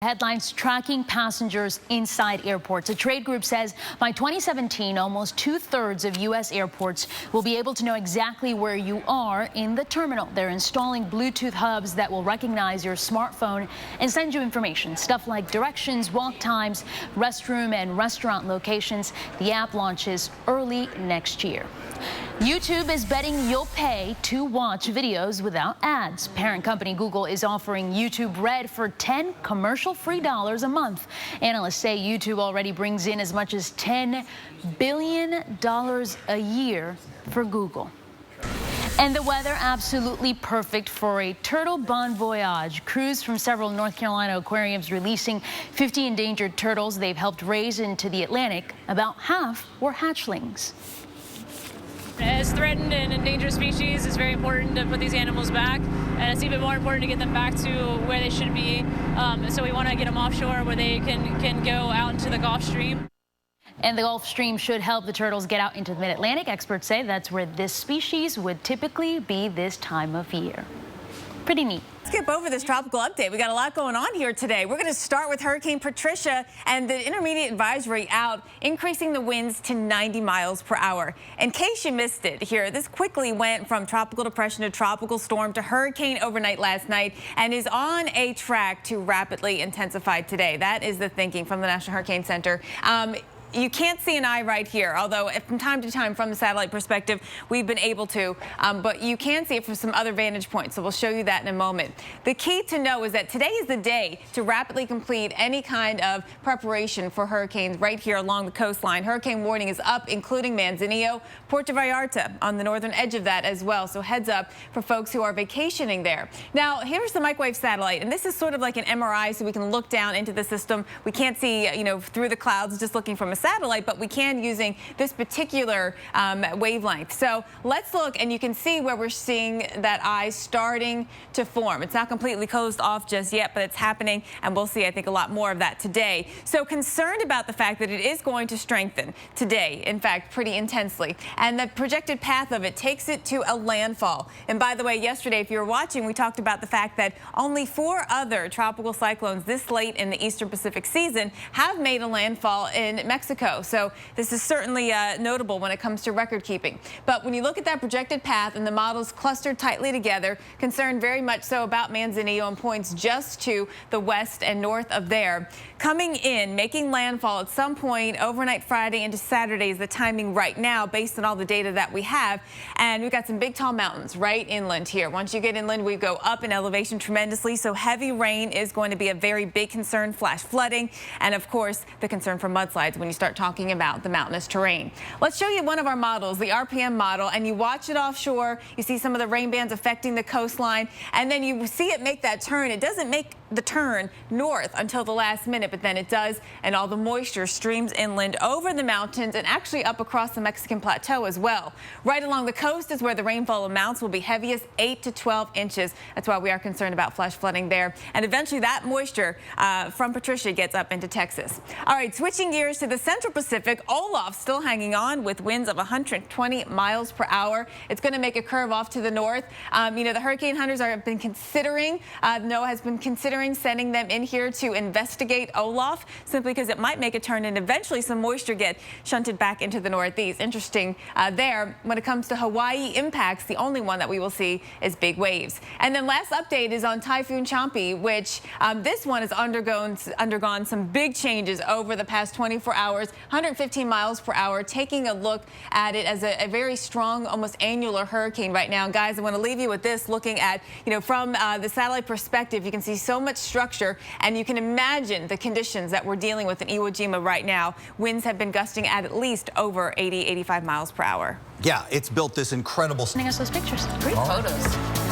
Headlines tracking passengers inside airports. A trade group says by 2017, almost 2/3 of U.S. airports will be able to know exactly where you are in the terminal. They're installing Bluetooth hubs that will recognize your smartphone and send you information, stuff like directions, walk times, restroom and restaurant locations. The app launches early next year. YouTube is betting you'll pay to watch videos without ads. Parent company Google is offering YouTube Red for 10 commercial-free dollars a month. Analysts say YouTube already brings in as much as $10 billion a year for Google. And the weather absolutely perfect for a turtle bon voyage. Crews from several North Carolina aquariums releasing 50 endangered turtles they've helped raise into the Atlantic. About half were hatchlings. As threatened and endangered species, it's very important to put these animals back, and it's even more important to get them back to where they should be. So we want to get them offshore where they can go out into the Gulf Stream. And the Gulf Stream should help the turtles get out into the mid-Atlantic. Experts say that's where this species would typically be this time of year. Pretty neat. Skip over this tropical update. We got a lot going on here today. We're going to start with Hurricane Patricia and the intermediate advisory out, increasing the winds to 90 miles per hour. In case you missed it here, this quickly went from tropical depression to tropical storm to hurricane overnight last night and is on a track to rapidly intensify today. That is the thinking from the National Hurricane Center. You can't see an eye right here, although from time to time from the satellite perspective, we've been able to, but you can see it from some other vantage points, so we'll show you that in a moment. The key to know is that today is the day to rapidly complete any kind of preparation for hurricanes right here along the coastline. Hurricane warning is up, including Manzanillo, Puerto Vallarta on the northern edge of that as well, so heads up for folks who are vacationing there. Now, here's the microwave satellite, and this is sort of like an MRI, so we can look down into the system. We can't see, through the clouds just looking from a satellite, but we can using this particular wavelength. So let's look, and you can see where we're seeing that eye starting to form. It's not completely closed off just yet, but it's happening, and we'll see, I think, a lot more of that today. So concerned about the fact that it is going to strengthen today, in fact, pretty intensely, and the projected path of it takes it to a landfall. And by the way, yesterday, if you were watching, we talked about the fact that only 4 other tropical cyclones this late in the Eastern Pacific season have made a landfall in Mexico. So this is certainly notable when it comes to record keeping. But when you look at that projected path and the models clustered tightly together, concerned very much so about Manzanillo and points just to the west and north of there. Coming in, making landfall at some point overnight Friday into Saturday is the timing right now based on all the data that we have. And we've got some big tall mountains right inland here. Once you get inland, we go up in elevation tremendously. So heavy rain is going to be a very big concern, flash flooding, and of course the concern for mudslides when you start talking about the mountainous terrain. Let's show you one of our models, the RPM model, and you watch it offshore. You see some of the rain bands affecting the coastline, and then you see it make that turn. It doesn't make the turn north until the last minute, but then it does, and all the moisture streams inland over the mountains and actually up across the Mexican plateau as well. Right along the coast is where the rainfall amounts will be heaviest, 8 to 12 inches. That's why we are concerned about flash flooding there. And eventually that moisture from Patricia gets up into Texas. All right, switching gears to the Central Pacific, Olaf still hanging on with winds of 120 miles per hour. It's going to make a curve off to the north. The hurricane hunters have been considering, NOAA has been considering sending them in here to investigate Olaf, simply because it might make a turn and eventually some moisture get shunted back into the northeast. Interesting there. When it comes to Hawaii impacts, the only one that we will see is big waves. And then last update is on Typhoon Champy, which this one has undergone some big changes over the past 24 hours. 115 miles per hour, taking a look at it as a very strong, almost annular hurricane right now. And guys, I want to leave you with this, looking at, from the satellite perspective, you can see so much structure, and you can imagine the conditions that we're dealing with in Iwo Jima right now. Winds have been gusting at least over 80, 85 miles per hour. Yeah, it's built this incredible. Sending us those pictures. Great photos.